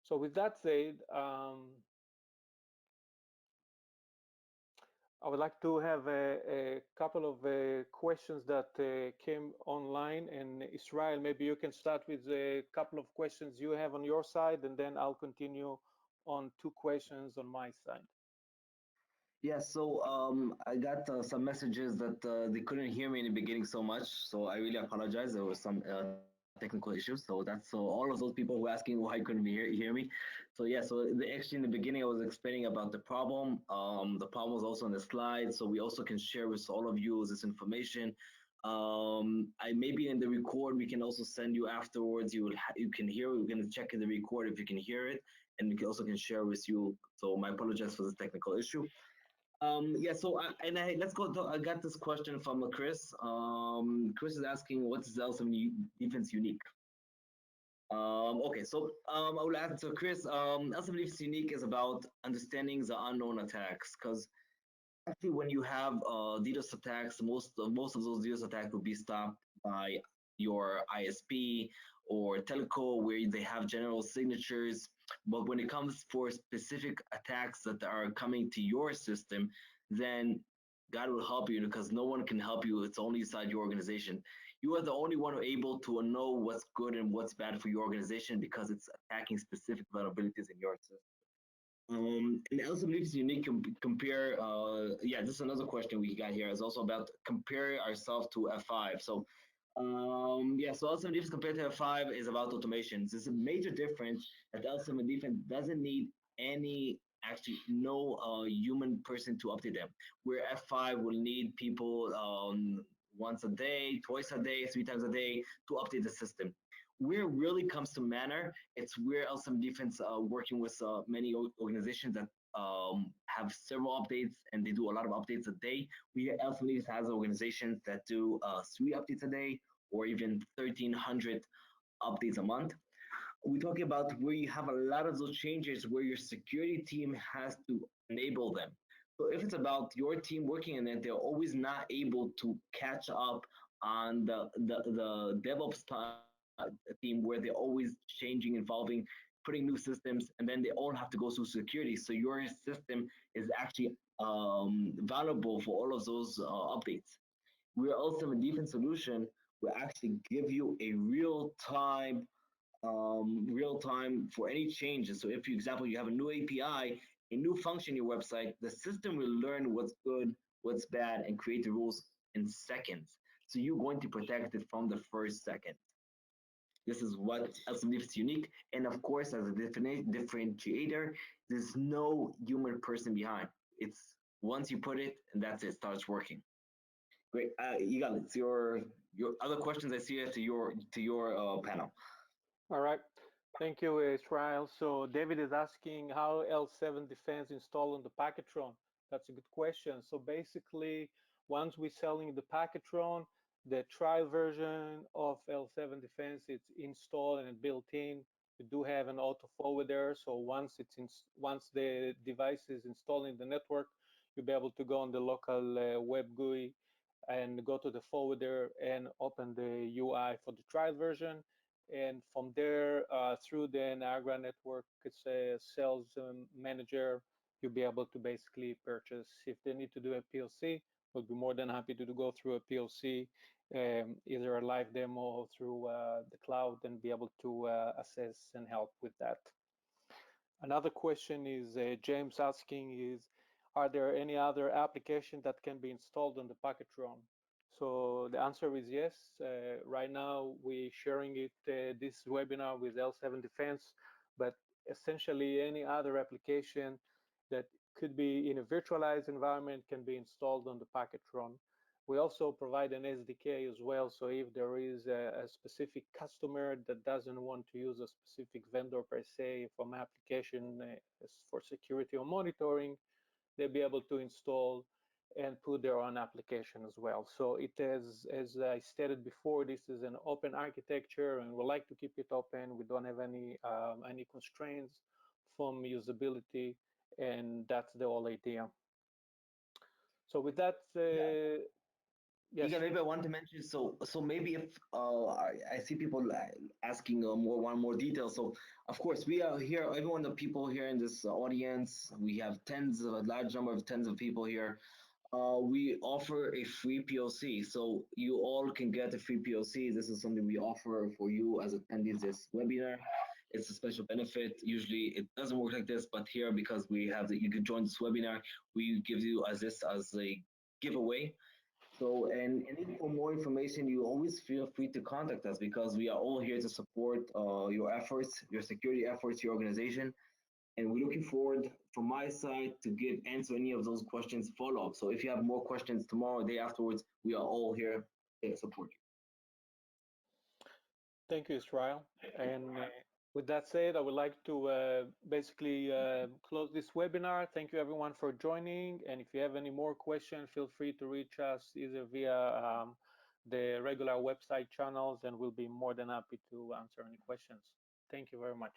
So with that said, I would like to have a couple of questions that came online. And Israel, maybe you can start with a couple of questions you have on your side, and then I'll continue on two questions on my side. Yeah, so I got some messages that they couldn't hear me in the beginning so much, so I really apologize. There was some technical issues, so that's so all of those people who are asking why couldn't we hear me. So yeah, so actually in the beginning I was explaining about the problem. The problem was also on the slide, so we also can share with all of you this information. I maybe in the record we can also send you afterwards. You can hear. We're gonna check in the record if you can hear it, and we can also can share with you. So my apologies for this technical issue. Yeah, so let's go. I got this question from Chris. Chris is asking, what is the L7 defense unique? Okay, so I will answer Chris. L7 defense unique is about understanding the unknown attacks, because actually when you have DDoS attacks, most of those DDoS attacks will be stopped by your ISP or telco, where they have general signatures. But when it comes for specific attacks that are coming to your system, then God will help you, because no one can help you. It's only inside your organization. You are the only one able to know what's good and what's bad for your organization, because it's attacking specific vulnerabilities in your system. And also believe it's unique compare. Yeah, this is another question we got here. Is also about compare ourselves to F5. So yeah, so also defense compared to F5 is about automations. There's a major difference that L7 defense doesn't need any actually no human person to update them. Where F5 will need people once a day, twice a day, three times a day to update the system. Where it really comes to manner, it's where L7 defense working with many organizations that have several updates, and they do a lot of updates a day. We L7 defense has organizations that do 3 updates a day, or even 1,300 updates a month. We're talking about where you have a lot of those changes where your security team has to enable them. So if it's about your team working on it, they're always not able to catch up on the DevOps team, where they're always changing, evolving, putting new systems, and then they all have to go through security. So your system is actually valuable for all of those updates. We're also a defense solution will actually give you a real time for any changes. So if, for example, you have a new API, a new function in your website, the system will learn what's good, what's bad, and create the rules in seconds. So you're going to protect it from the first second. This is what LSMD is unique. And of course, as a differentiator, there's no human person behind. It's once you put it, and that's it, starts working. Great. You got it. It's your other questions I see to your panel. All right. Thank you, Israel. So David is asking how L7 Defense install on the Packetron. That's a good question. So basically, once we're selling the Packetron, the trial version of L7 Defense, it's installed and built in. We do have an auto forwarder. So once the device is installed in the network, you'll be able to go on the local web GUI and go to the forwarder and open the UI for the trial version. And from there, through the Niagara network, it's a sales manager, you'll be able to basically purchase. If they need to do a POC, we'll be more than happy to go through a POC, either a live demo or through the cloud, and be able to assess and help with that. Another question is James asking is, are there any other application that can be installed on the Packetron? So the answer is yes. Right now we're sharing it, this webinar with L7 Defense, but essentially any other application that could be in a virtualized environment can be installed on the Packetron. We also provide an SDK as well, so if there is a specific customer that doesn't want to use a specific vendor per se from application for security or monitoring, they'll be able to install and put their own application as well. So it is, as I stated before, this is an open architecture, and we like to keep it open. We don't have any constraints from usability, and that's the whole idea. So with that, Yeah. Yes. Yeah, maybe I want to mention, so maybe if I see people asking one more detail. So of course we are here, everyone, the people here in this audience, we have a large number of tens of people here. We offer a free POC, so you all can get a free POC. This is something we offer for you as attendees this webinar. It's a special benefit. Usually it doesn't work like this, but here, because we have you can join this webinar, we give you as a giveaway. So, and for more information, you always feel free to contact us, because we are all here to support your efforts, your security efforts, your organization. And we're looking forward from my side to answer any of those questions follow up. So if you have more questions tomorrow, day afterwards, we are all here to support you. Thank you, Israel. And with that said, I would like to basically close this webinar. Thank you everyone for joining. And if you have any more questions, feel free to reach us either via the regular website channels, and we'll be more than happy to answer any questions. Thank you very much.